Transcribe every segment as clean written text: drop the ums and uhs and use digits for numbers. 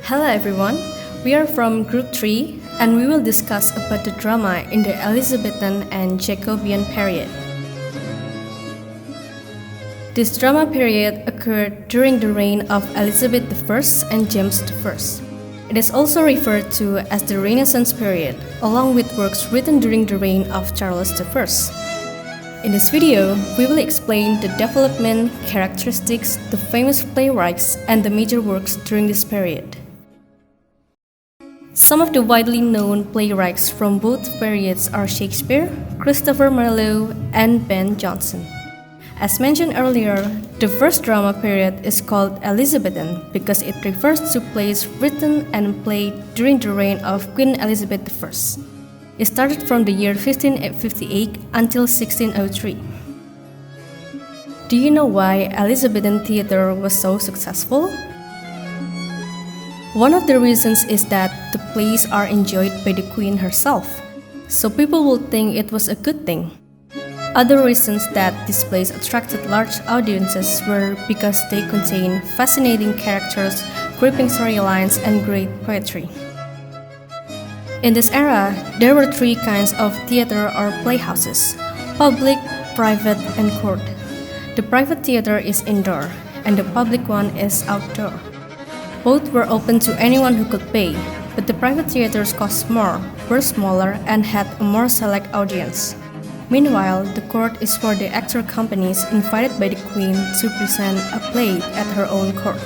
Hello everyone, we are from Group 3 and we will discuss about the drama in the Elizabethan and Jacobean period. This drama period occurred during the reign of Elizabeth I and James I. It is also referred to as the Renaissance period, along with works written during the reign of Charles I. In this video, we will explain the development, characteristics, the famous playwrights, and the major works during this period. Some of the widely known playwrights from both periods are Shakespeare, Christopher Marlowe, and Ben Jonson. As mentioned earlier, the first drama period is called Elizabethan because it refers to plays written and played during the reign of Queen Elizabeth I. It started from the year 1558 until 1603. Do you know why Elizabethan theater was so successful? One of the reasons is that the plays are enjoyed by the Queen herself, so people would think it was a good thing. Other reasons that these plays attracted large audiences were because they contain fascinating characters, gripping storylines, and great poetry. In this era, there were three kinds of theater or playhouses: public, private, and court. The private theater is indoor, and the public one is outdoor. Both were open to anyone who could pay, but the private theaters cost more, were smaller, and had a more select audience. Meanwhile, the court is for the actor companies invited by the Queen to present a play at her own court.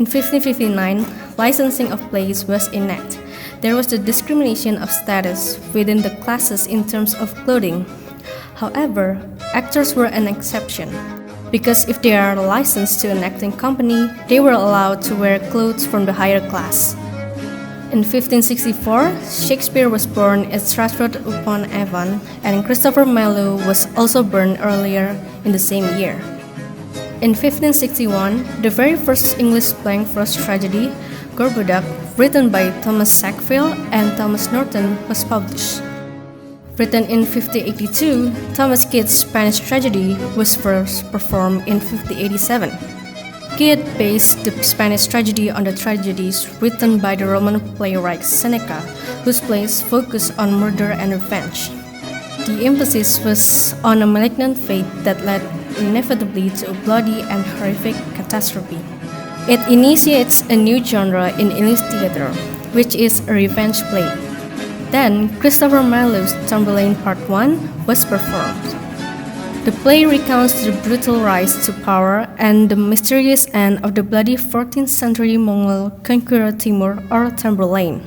In 1559, licensing of plays was enacted. There was the discrimination of status within the classes in terms of clothing. However, actors were an exception, because if they are licensed to an acting company, they were allowed to wear clothes from the higher class. In 1564, Shakespeare was born at Stratford-upon-Avon, and Christopher Marlowe was also born earlier in the same year. In 1561, the very first English blank verse tragedy, Gorboduc, written by Thomas Sackville and Thomas Norton, was published. Written in 1582, Thomas Kyd's Spanish tragedy was first performed in 1587. Kyd based the Spanish tragedy on the tragedies written by the Roman playwright Seneca, whose plays focus on murder and revenge. The emphasis was on a malignant fate that led inevitably to a bloody and horrific catastrophe. It initiates a new genre in English theater, which is a revenge play. Then, Christopher Marlowe's Tamburlaine Part 1 was performed. The play recounts the brutal rise to power and the mysterious end of the bloody 14th century Mongol conqueror Timur or Tamburlaine.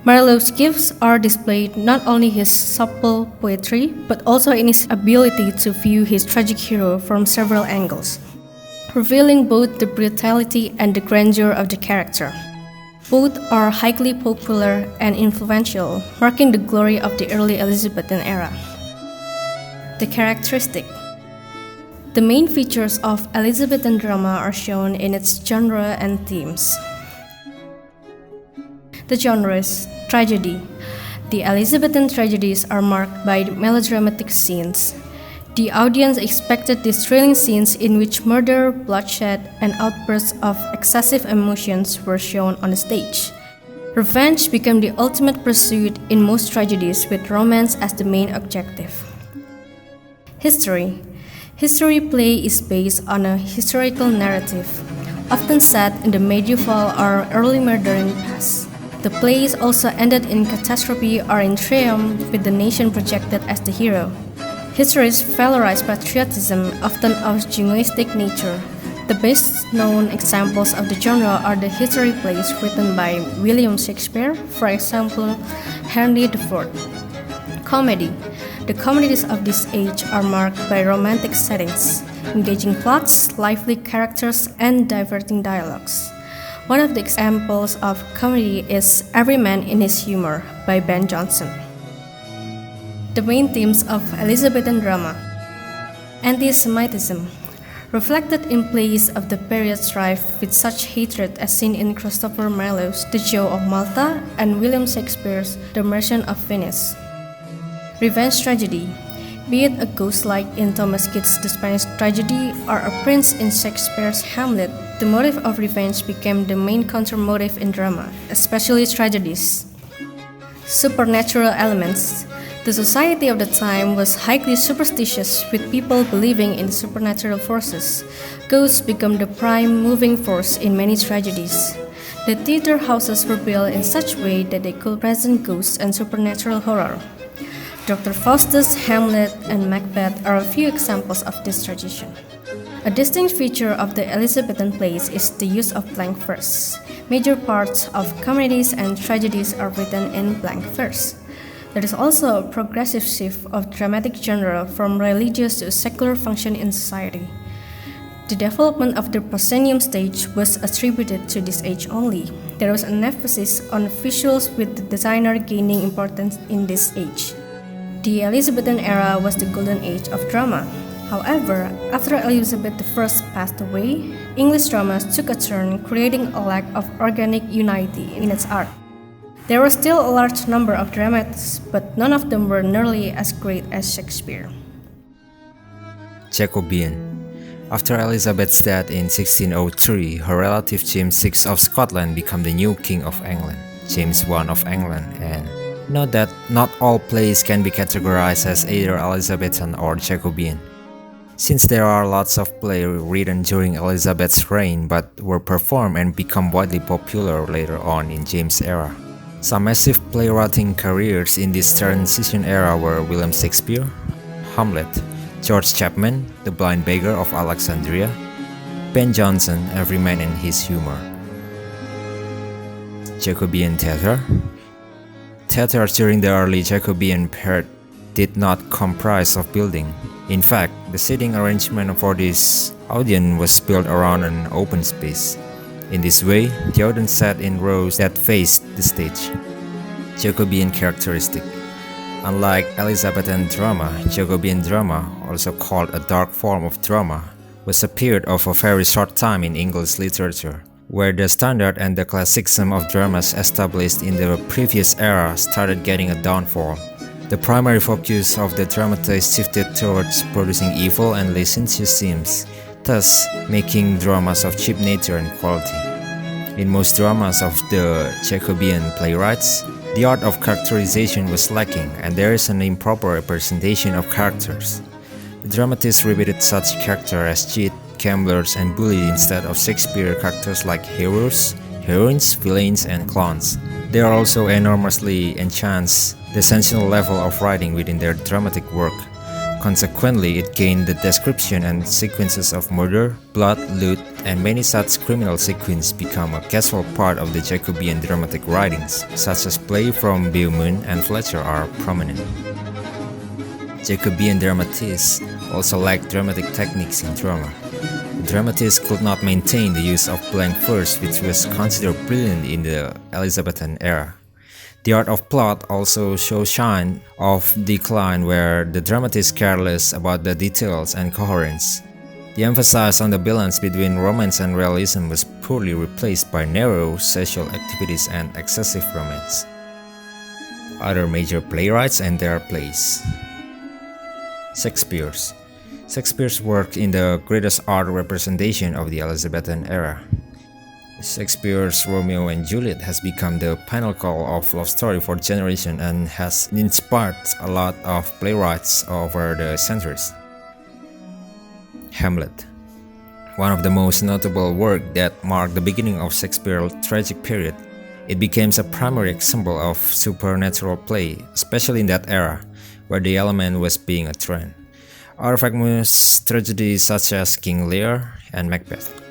Marlowe's gifts are displayed not only his supple poetry, but also in his ability to view his tragic hero from several angles, revealing both the brutality and the grandeur of the character. Both are highly popular and influential, marking the glory of the early Elizabethan era. The characteristic. The main features of Elizabethan drama are shown in its genre and themes. The genres: tragedy. The Elizabethan tragedies are marked by melodramatic scenes. The audience expected these thrilling scenes in which murder, bloodshed, and outbursts of excessive emotions were shown on the stage. Revenge became the ultimate pursuit in most tragedies, with romance as the main objective. History. History play is based on a historical narrative, often set in the medieval or early modern past. The plays also ended in catastrophe or in triumph, with the nation projected as the hero. Histories valorize patriotism, often of jingoistic nature. The best known examples of the genre are the history plays written by William Shakespeare, for example, Henry IV. Comedy. The comedies of this age are marked by romantic settings, engaging plots, lively characters, and diverting dialogues. One of the examples of comedy is Every Man in His Humor by Ben Jonson. The main themes of Elizabethan drama. Anti-Semitism. Reflected in plays of the period strife with such hatred as seen in Christopher Marlowe's The Jew of Malta and William Shakespeare's The Merchant of Venice. Revenge tragedy. be it a ghost like in Thomas Kit's The Spanish Tragedy or a prince in Shakespeare's Hamlet. The motive of revenge became the main counter-motive in drama, especially tragedies. Supernatural elements. The society of the time was highly superstitious, with people believing in supernatural forces. Ghosts became the prime moving force in many tragedies. The theater houses were built in such a way that they could present ghosts and supernatural horror. Dr. Faustus, Hamlet, and Macbeth are a few examples of this tradition. A distinct feature of the Elizabethan plays is the use of blank verse. Major parts of comedies and tragedies are written in blank verse. There is also a progressive shift of dramatic genre from religious to secular function in society. The development of the proscenium stage was attributed to this age only. There was an emphasis on visuals, with the designer gaining importance in this age. The Elizabethan era was the golden age of drama. However, after Elizabeth I passed away, English dramas took a turn, creating a lack of organic unity in its art. There were still a large number of dramatists, but none of them were nearly as great as Shakespeare. Jacobean. After Elizabeth's death in 1603, her relative James VI of Scotland became the new King of England, James I of England, and note that not all plays can be categorized as either Elizabethan or Jacobean, since there are lots of plays written during Elizabeth's reign but were performed and become widely popular later on in James' era. Some massive playwriting careers in this transition era were William Shakespeare, Hamlet, George Chapman, The Blind Beggar of Alexandria, Ben Jonson, Every Man and His Humor. Jacobean theater. Theater during the early Jacobean period did not comprise of building. In fact, the seating arrangement for this audience was built around an open space. In this way, the audience sat in rows that faced the stage. Jacobean characteristic. Unlike Elizabethan drama, Jacobean drama, also called a dark form of drama, was a period of a very short time in English literature, where the standard and the classicism of dramas established in the previous era started getting a downfall. The primary focus of the dramatists shifted towards producing evil and licentious themes, thus making dramas of cheap nature and quality. In most dramas of the Jacobean playwrights, the art of characterization was lacking, and there is an improper representation of characters. The dramatists repeated such characters as cheat, gamblers, and bullies instead of Shakespeare characters like heroes, heroines, villains, and clowns. They are also enormously enhanced the sensational level of writing within their dramatic work. Consequently, it gained the description and sequences of murder, blood, loot, and many such criminal sequences become a casual part of the Jacobean dramatic writings, such as plays from Beaumont and Fletcher are prominent. Jacobean dramatists also lacked dramatic techniques in drama. The dramatists could not maintain the use of blank verse, which was considered brilliant in the Elizabethan era. The art of plot also shows signs of decline, where the dramatist cared less about the details and coherence. The emphasis on the balance between romance and realism was poorly replaced by narrow sexual activities and excessive romance. Other major playwrights and their plays. Shakespeare's work in the greatest art representation of the Elizabethan era. Shakespeare's Romeo and Juliet has become the pinnacle of love story for generations and has inspired a lot of playwrights over the centuries. Hamlet. One of the most notable works that marked the beginning of Shakespeare's tragic period. It became a primary example of supernatural play, especially in that era, where the element was being a trend. Other famous tragedies such as King Lear and Macbeth.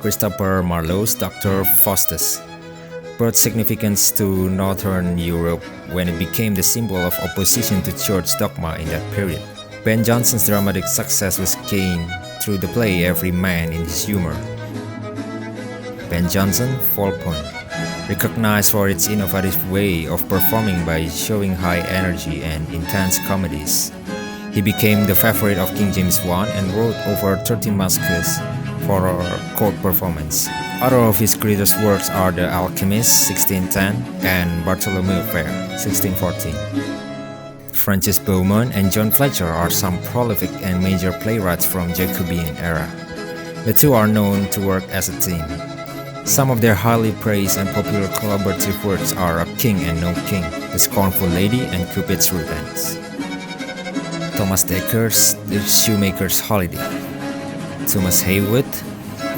Christopher Marlowe's Dr. Faustus brought significance to Northern Europe when it became the symbol of opposition to church dogma in that period. Ben Jonson's dramatic success was gained through the play Every Man in His Humor. Ben Jonson, Falcon, recognized for its innovative way of performing by showing high energy and intense comedies. He became the favorite of King James I and wrote over 13 masques for a court performance. Other of his greatest works are The Alchemist, 1610, and Bartholomew Fair, 1614. Francis Beaumont and John Fletcher are some prolific and major playwrights from Jacobean era. The two are known to work as a team. Some of their highly praised and popular collaborative works are A King and No King, The Scornful Lady, and Cupid's Revenge. Thomas Decker's The Shoemaker's Holiday. Thomas Heywood,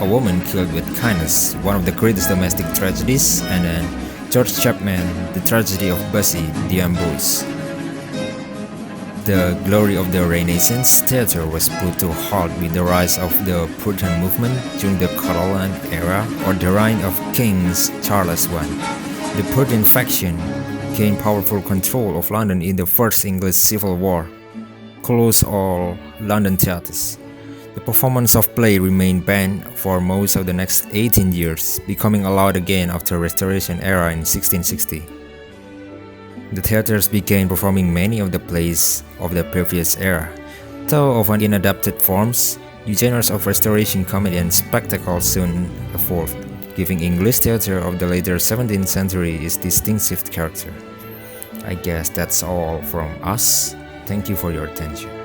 A Woman Killed with Kindness, one of the greatest domestic tragedies, and then George Chapman, The Tragedy of Bussy, the Amboise. The glory of the Renaissance theatre was put to halt with the rise of the Puritan movement during the Catalan era or the reign of King Charles I. The Puritan faction gained powerful control of London in the First English Civil War, closed all London theatres. The performance of play remained banned for most of the next 18 years, becoming allowed again after Restoration era in 1660. The theaters began performing many of the plays of the previous era, though often in adapted forms. New genres of Restoration comedy and spectacle soon evolved, giving English theater of the later 17th century its distinctive character. I guess that's all from us. Thank you for your attention.